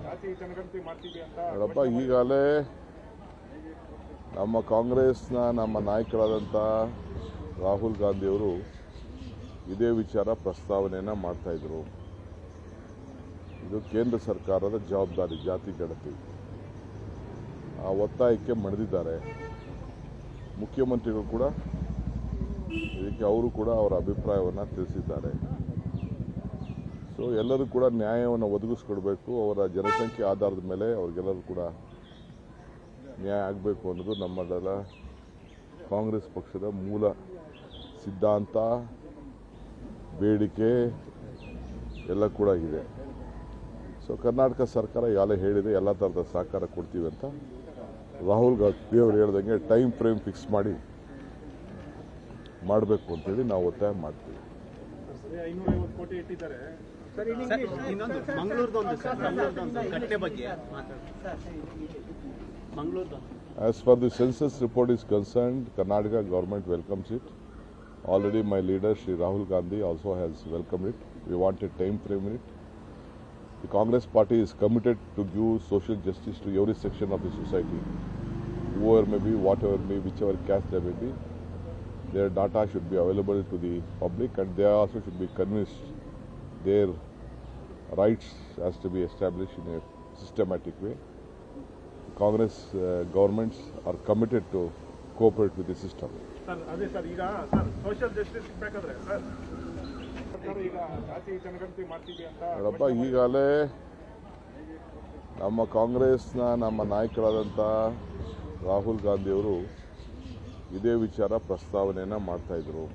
ಜಾತಿ ಜನಗಣತಿ ಮಾಡ್ತೀವಿ ಅಂತ ನೋಡಪ್ಪ, ಈಗಾಗಲೇ ನಮ್ಮ ಕಾಂಗ್ರೆಸ್ನ ನಮ್ಮ ನಾಯಕರಾದಂಥ ರಾಹುಲ್ ಗಾಂಧಿಯವರು ಇದೇ ವಿಚಾರ ಪ್ರಸ್ತಾವನೆಯನ್ನು ಮಾಡ್ತಾಯಿದ್ರು. ಇದು ಕೇಂದ್ರ ಸರ್ಕಾರದ ಜವಾಬ್ದಾರಿ ಜಾತಿ ಗಣತಿ. ಆ ಒತ್ತಾಯಕ್ಕೆ ಮಣಿದಿದ್ದಾರೆ. ಮುಖ್ಯಮಂತ್ರಿಗಳು ಕೂಡ ಇದಕ್ಕೆ ಅವರು ಕೂಡ ಅವರ ಅಭಿಪ್ರಾಯವನ್ನು ತಿಳಿಸಿದ್ದಾರೆ. ಸೊ ಎಲ್ಲರೂ ಕೂಡ ನ್ಯಾಯವನ್ನು ಒದಗಿಸ್ಕೊಡ್ಬೇಕು. ಅವರ ಜನಸಂಖ್ಯೆ ಆಧಾರದ ಮೇಲೆ ಅವ್ರಿಗೆಲ್ಲರೂ ಕೂಡ ನ್ಯಾಯ ಆಗಬೇಕು ಅನ್ನೋದು ನಮ್ಮದೆಲ್ಲ ಕಾಂಗ್ರೆಸ್ ಪಕ್ಷದ ಮೂಲ ಸಿದ್ಧಾಂತ, ಬೇಡಿಕೆ ಎಲ್ಲ ಕೂಡ ಇದೆ. ಸೊ ಕರ್ನಾಟಕ ಸರ್ಕಾರ ಯಾಳೆ ಹೇಳಿದೆ, ಎಲ್ಲ ಥರದ ಸಹಕಾರ ಕೊಡ್ತೀವಿ ಅಂತ ರಾಹುಲ್ ಗಾಂಧಿ ಅವರು ಹೇಳ್ದಂಗೆ ಟೈಮ್ ಫ್ರೇಮ್ ಫಿಕ್ಸ್ ಮಾಡಿ ಮಾಡಬೇಕು ಅಂತೇಳಿ ನಾವು ಒತ್ತಾಯ ಮಾಡ್ತೀವಿ. 550 ಕೋಟಿ ಇಟ್ಟಿದ್ದಾರೆ. As far the census report is concerned, Karnataka government welcomes it. Already my leader Shri Rahul Gandhi also has welcomed it. We want a time frame in it. The Congress party is committed to give social justice to every section of the society, whoever may be, whatever may be, whichever caste they may be. Their data should be available to the public, and they also should be convinced their rights has to be established in a systematic way. Congress governments are committed to cooperate with the system. Sir ಅದೇ sir, ಈಗ sir social justice ಸಿಗಬೇಕಾದ್ರೆ sir ಸರ್ಕಾರ ಈಗ ಜಾತಿ ಜನಗಣತಿ ಮಾಡ್ತೀವಿ ಅಂತ ನೋಡಪ್ಪ, ಈಗಾಗಲೇ ನಮ್ಮ ಕಾಂಗ್ರೆಸ್ನ ನಮ್ಮ ನಾಯಕರಾದಂಥ ರಾಹುಲ್ ಗಾಂಧಿಯವರು ಇದೇ ವಿಚಾರ ಪ್ರಸ್ತಾವನೆಯನ್ನು ಮಾಡ್ತಾಯಿದ್ರು.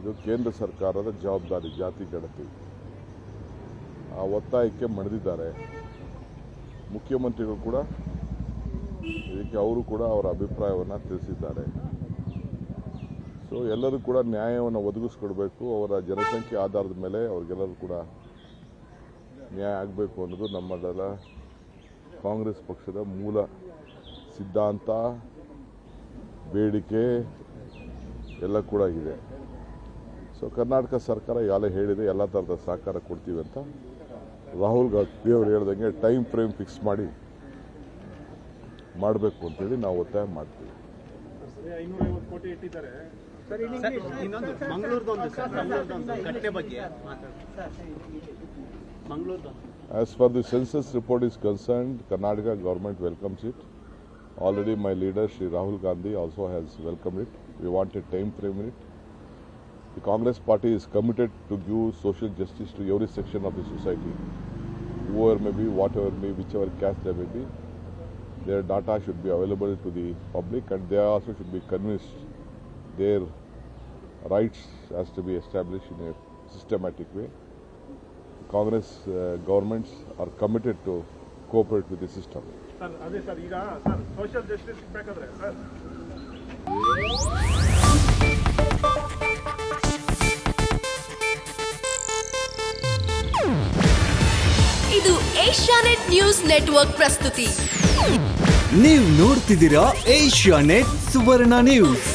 ಇದು ಕೇಂದ್ರ ಸರ್ಕಾರದ ಜವಾಬ್ದಾರಿ ಜಾತಿ ಗಣತಿ. ಆ ಒತ್ತಾಯಕ್ಕೆ ಮಣಿದಿದ್ದಾರೆ. ಮುಖ್ಯಮಂತ್ರಿಗಳು ಕೂಡ ಇದಕ್ಕೆ ಅವರು ಕೂಡ ಅವರ ಅಭಿಪ್ರಾಯವನ್ನು ತಿಳಿಸಿದ್ದಾರೆ. ಸೊ ಎಲ್ಲರೂ ಕೂಡ ನ್ಯಾಯವನ್ನು ಒದಗಿಸ್ಕೊಡ್ಬೇಕು. ಅವರ ಜನಸಂಖ್ಯೆ ಆಧಾರದ ಮೇಲೆ ಅವ್ರಿಗೆಲ್ಲರೂ ಕೂಡ ನ್ಯಾಯ ಆಗಬೇಕು ಅನ್ನೋದು ನಮ್ಮದೆಲ್ಲ ಕಾಂಗ್ರೆಸ್ ಪಕ್ಷದ ಮೂಲ ಸಿದ್ಧಾಂತ, ಬೇಡಿಕೆ ಎಲ್ಲ ಕೂಡ ಇದೆ. ಸೊ ಕರ್ನಾಟಕ ಸರ್ಕಾರ ಯಾಳೆ ಹೇಳಿದೆ, ಎಲ್ಲ ಥರದ ಸಹಕಾರ ಕೊಡ್ತೀವಿ ಅಂತ ರಾಹುಲ್ ಗಾಂಧಿ ಅವರು ಹೇಳ್ದಂಗೆ ಟೈಮ್ ಫ್ರೇಮ್ ಫಿಕ್ಸ್ ಮಾಡಿ ಮಾಡಬೇಕು ಅಂತೇಳಿ ನಾವು ಒತ್ತಾಯ ಮಾಡ್ತೀವಿ. 550 ಕೋಟಿ ಇಟ್ಟಿದ್ದಾರೆ. As far the census report is concerned, Karnataka government welcomes it. Already my leader Shri Rahul Gandhi also has welcomed it. We want a time frame in it. The Congress party is committed to give social justice to every section of the society, whoever may be, whatever may be, whichever caste they may be. Their data should be available to the public, and they also should be convinced their rights has to be established in a systematic way. Congress governments are committed to cooperate with the system. Sir ಅದೇ sir, ಈಗ sir social justice ಸಿಗಬೇಕಾದ್ರೆ sir ಇದು Asianet news network ಪ್ರಸ್ತುತಿ. ನೀವು ನೋಡ್ತಿದ್ದೀರಾ Asianet ಸುವರ್ಣ news.